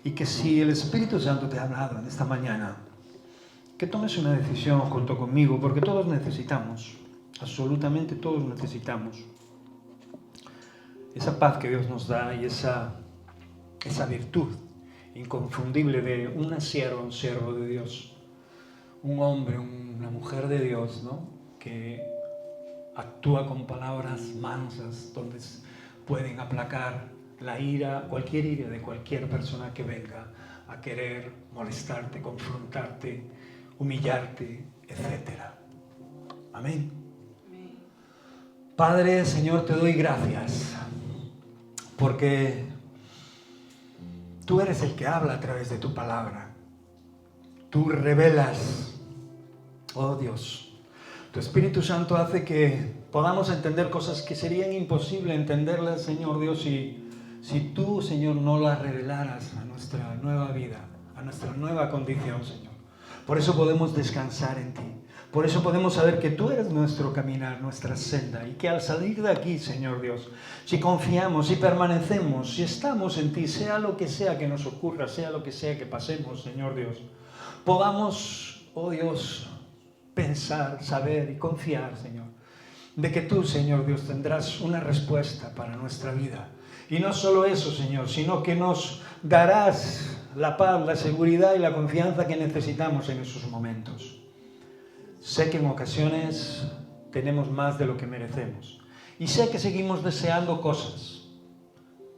y que si el Espíritu Santo te ha hablado en esta mañana, que tomes una decisión junto conmigo, porque todos necesitamos, absolutamente todos necesitamos esa paz que Dios nos da y esa virtud inconfundible de una sierva, un siervo de Dios, un hombre, una mujer de Dios, ¿no? Que actúa con palabras mansas, donde pueden aplacar la ira, cualquier ira de cualquier persona que venga a querer molestarte, confrontarte, humillarte, etc. Amén. Padre, Señor, te doy gracias porque tú eres el que habla a través de tu palabra. Tú revelas, oh Dios, tu Espíritu Santo hace que podamos entender cosas que serían imposible entenderlas, Señor Dios, si tú, Señor, no las revelaras a nuestra nueva vida, a nuestra nueva condición, Señor. Por eso podemos descansar en ti. Por eso podemos saber que tú eres nuestro caminar, nuestra senda, y que al salir de aquí, Señor Dios, si confiamos, si permanecemos, si estamos en ti, sea lo que sea que nos ocurra, sea lo que sea que pasemos, Señor Dios, podamos, oh Dios, pensar, saber y confiar, Señor, de que tú, Señor Dios, tendrás una respuesta para nuestra vida. Y no solo eso, Señor, sino que nos darás la paz, la seguridad y la confianza que necesitamos en esos momentos. Sé que en ocasiones tenemos más de lo que merecemos. Y sé que seguimos deseando cosas.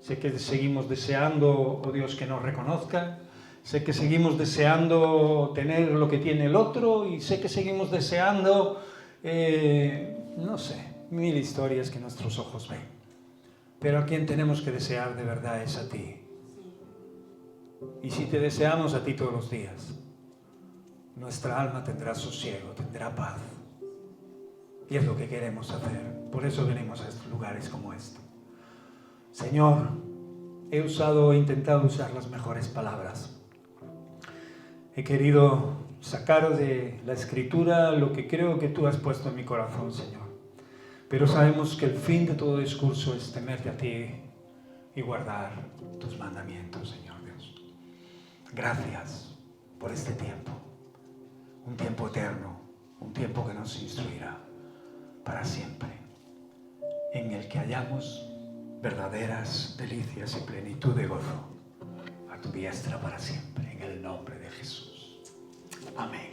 Sé que seguimos deseando, oh Dios, que nos reconozca. Sé que seguimos deseando tener lo que tiene el otro. Y sé que seguimos deseando, no sé, mil historias que nuestros ojos ven. Pero a quien tenemos que desear de verdad es a ti. Y si te deseamos a ti todos los días, nuestra alma tendrá sosiego, tendrá paz. Y es lo que queremos hacer. Por eso venimos a estos lugares como este. Señor, he intentado usar las mejores palabras. He querido sacar de la Escritura lo que creo que tú has puesto en mi corazón, Señor. Pero sabemos que el fin de todo discurso es temerte a ti y guardar tus mandamientos, Señor Dios. Gracias por este tiempo. Un tiempo eterno, un tiempo que nos instruirá para siempre, en el que hallamos verdaderas delicias y plenitud de gozo a tu diestra para siempre, en el nombre de Jesús. Amén.